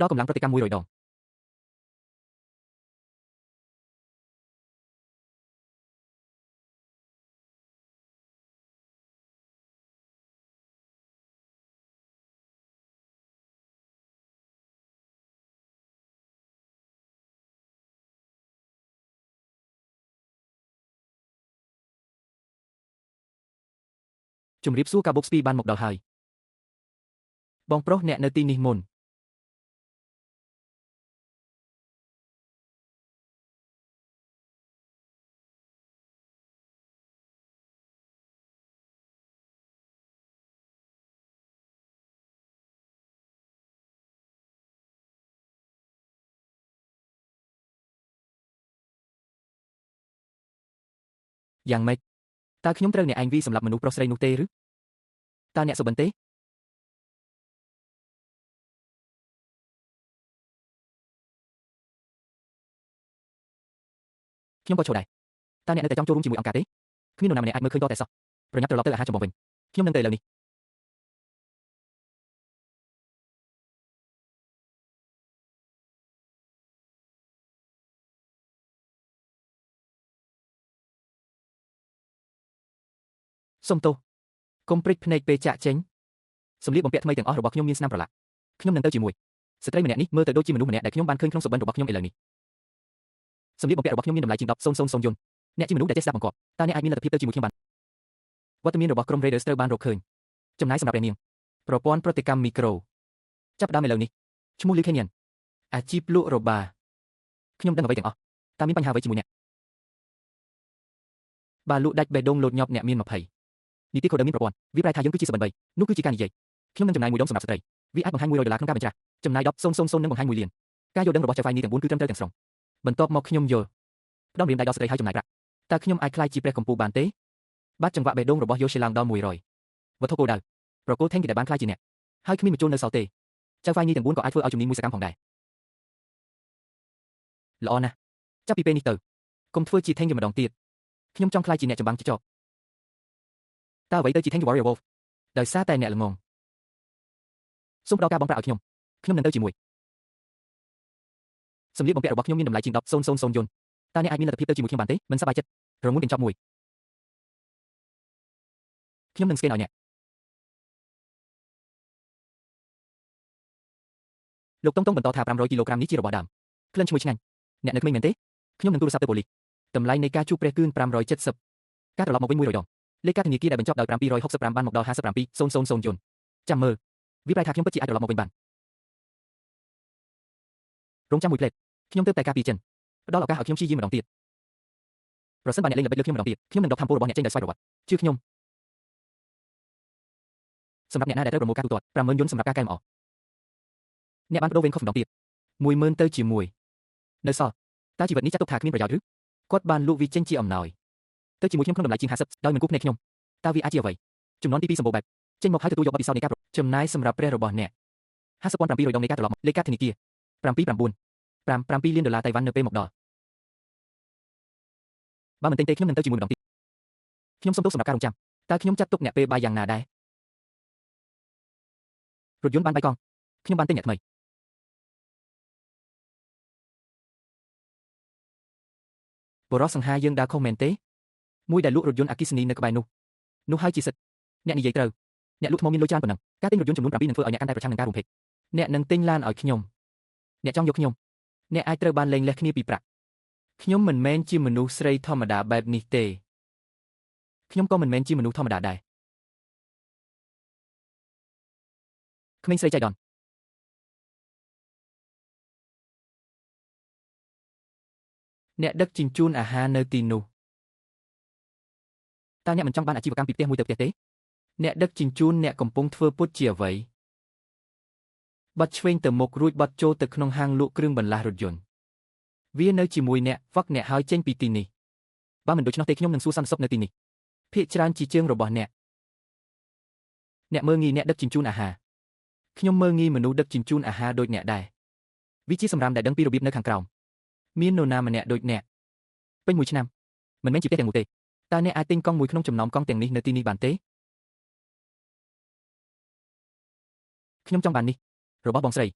ដល់កម្លាំងប្រតិកម្ម100ដងជំរាបសួរកាបូបស្ពីបានមកដល់ហើយបងប្រុសអ្នកនៅទីនេះមុនយ៉ាងម៉េចតើខ្ញុំត្រូវអ្នកឯងវីសម្រាប់មនុស្សប្រុសស្រីនោះទេឬតើអ្នកសុបិនទេខ្ញុំក៏ចូលដែរតើអ្នកនៅតែចង់ចូលរួមជាមួយអង្គការទេគ្មាននរណាម្នាក់អាចមើលឃើញតតែសោះប្រញាប់ត្រឡប់ទៅអាហារចម្បងវិញខ្ញុំនឹងទៅឥឡូវនេះសុំទោសកុំព្រិចភ្នែកពេលចាក់ចេញសម្លៀកបំពាក់ថ្មីទាំងអស់របស់ខ្ញុំមានស្នាមប្រឡាក់ខ្ញុំនឹងទៅជាមួយស្ត្រីម្នាក់នេះមើលទៅដូចជាមនុស្សម្នាក់ដែលខ្ញុំបានឃើញក្នុងសុបិនរបស់ខ្ញុំឥឡូវនេះសម្លៀកបំពាក់របស់ខ្ញុំមានតម្លៃជាង10,000 យន្តអ្នកជាមនុស្សដែលចេះស្ដាប់បង្គាប់តើអ្នកអាចមានលទ្ធភាពទៅជាមួយខ្ញុំបានវត្តមានរបស់ក្រុម Raiders ត្រូវបានរកឃើញចំណាយសម្រាប់ព្រះនាងប្រព័ន្ធប្រតិកម្មមីក្រូចាប់ផ្ដើមឥឡូវនេះឈ្មោះ Liu Kenyan អាជីពលក់របាខ្ញុំដឹងអ្វីទាំងអស់តើមានបញ្ហាអ្វីជាមួយអ្នកបើលក់ដាច់បេះដូងលោតញាប់អ្នកមាន20នីតិខូដឺមានប្រព័ន្ធវាប្រែថាយើងគឺជាសបិន3នោះគឺជាការនិយាយខ្ញុំនឹងចំណាយ1ដុំសម្រាប់ស្ត្រីវាអាចបង្ហាញ$100ក្នុងការបញ្ច្រាស់ចំណាយ10,000នឹងបង្ហាញ1លានការយល់ដឹងរបស់ចៅហ្វាយនេះទាំង4គឺត្រឹមត្រូវទាំងស្រុងបន្ទាប់មកខ្ញុំយល់ផ្ដំរៀមដៃដល់ស្ត្រីហើយចំណាយប្រាក់តើខ្ញុំអាចក្លាយជាព្រះកំពូលបានទេបាត់ចង្វាក់បេះដូងរបស់យោសេឡើងដល់100វត្ថុគោលដៅប្រគល់ថេងគេដែលបានក្លាយជាអ្នកហើយគ្មានបញ្ចូលនៅសល់ទេចៅហ្វាយនេះទាំង4ក៏អាចធ្វើឲ្យជំនាញមួយសកម្មផងដែរល្អណាស់ចាប់ពីពេលនេះទៅកុំធ្វើជាថេងគេម្ដងទៀតខ្ញុំចង់ក្លាយជាអ្នកចម្បាំងចចកតើអ្វីទៅជាថេង Warrior Wolf ដោយសារតែអ្នកល្ងងសូមផ្ដល់ការបង់ប្រាក់ឲ្យខ្ញុំនឹងទៅជាមួយសម្លៀកបំពាក់របស់ខ្ញុំមានតម្លៃជាង10,000 យន្តតើអ្នកអាចមានលទ្ធភាពទៅជាមួយខ្ញុំបានទេមិនសប្បាយចិត្តរងមួយកញ្ចប់មួយខ្ញុំនឹងស្កេនឲ្យអ្នកលោកតុងតុងបន្តថា500គីឡូក្រាមនេះជារបស់ដើមក្លិនឈ្ងុយឆ្ងាញ់អ្នកនៅក្មេងមែនទេខ្ញុំនឹងទូរស័ព្ទទៅប៉ូលីសតម្លៃនៃការជួបព្រះគឺ570ការត្រឡប់មកវិញ100ដងលេខការធនាគារដែលបញ្ចប់ដោយ765បានមកដល់57,000 យន្តចាំមើលវាប្រែថាខ្ញុំពិតជាអាចត្រឡប់មកវិញបានរងចាំមួយផ្លេតខ្ញុំទើបតែការពីចិនផ្ដល់ឱកាសឲ្យខ្ញុំព្យាយាមម្ដងទៀតប្រសិនបើអ្នកលេងល្បិចលើខ្ញុំម្ដងទៀតខ្ញុំនឹងដកធម៌ពលរបស់អ្នកចេញដោយស្វ័យប្រវត្តិជឿខ្ញុំសម្រាប់អ្នកណាដែលត្រូវប្រមូលការទូទាត់50,000 យន្តសម្រាប់ការកែលម្អអ្នកបានបដូរវេនខុសម្ដងទៀត10,000ទៅជាមួយនៅសល់តើជីវិតនេះចាត់ទុកថាគ្មានប្រយោជន៍ឬគាត់បានលក់វាចេញជាអំណោយទៅជាមួយខ្ញុំក្នុងតម្លៃជាង50ដោយមិនគូភ្នែកខ្ញុំតើវាអាចជាអ្វីចំនួនទី2សម្បូរបែបចេញមកហើយទទួលយកបទពិសោធន៍នៃការចំណាយសម្រាប់ព្រះរបស់អ្នក50,700 ដងនៃការត្រឡប់លេខការធនាគារ7,957 លានដុល្លារតៃវ៉ាន់នៅពេលមកដល់បើមិនទិញទេខ្ញុំនឹងទៅជាមួយម្ដងទៀតខ្ញុំសូមទោសសម្រាប់ការរងចាំតើខ្ញុំចាត់ទុកអ្នកពេលបាយយ៉ាងណាដែររថយន្តបានបែកកង់ខ្ញុំបានទិញអ្នកថ្មីបរិសសង្ហាយើងដើរខុសមែនទេមួយដែលលក់រថយន្តអគ្គិសនីនៅក្បែរនោះហើយជាសិទ្ធអ្នកនិយាយត្រូវអ្នកលក់ថ្មមានលុយច្រើនប៉ុណ្ណឹងការទិញរថយន្តចំនួន7នឹងធ្វើឲ្យអ្នកកាន់តែប្រឆាំងនឹងការរំភេកអ្នកនឹងទិញឡានឲ្យខ្ញុំអ្នកចង់យកខ្ញុំអ្នកអាចត្រូវបានលែងលះគ្នាពីប្រាក់ខ្ញុំមិនមែនជាមនុស្សស្រីធម្មតាបែបនេះទេខ្ញុំក៏មិនមែនជាមនុស្សធម្មតាដែរក្មេងស្រីចៃដន្យអ្នកដឹកជញ្ជូនអាហារនៅទីនោះតើអ្នកមិនចង់បានអាជីវកម្មពីផ្ទះមួយទៅផ្ទះទេអ្នកដឹកជញ្ជូនអ្នកកំពុងធ្វើពុតជាអ្វីបត់ឆ្វេងទៅមុខរួចបត់ចូលទៅក្នុងហាងលក់គ្រឿងបន្លាស់រថយន្តវានៅជាមួយអ្នកវឹកអ្នកហើយចេញពីទីនេះបើមិនដូច្នោះទេខ្ញុំនឹងសួរសន្តិសុខនៅទីនេះភាគច្រើនជាជើងរបស់អ្នកមើលងាយអ្នកដឹកជញ្ជូនអាហារខ្ញុំមើលងាយមនុស្សដឹកជញ្ជូនអាហារដូចអ្នកដែរវាជាសម្រាមដែលដឹងពីរបៀបនៅខាងក្រោមមាននរណាម្នាក់ដូចអ្នកពេញមួយឆ្នាំមិនមែនជាផ្ទះទាំងមូលទេតើអ្នកអាចទិញកង់មួយក្នុងចំណោមកង់ទាំងនេះនៅទីនេះបានទេខ្ញុំចង់បាននេះរបស់បងស្រី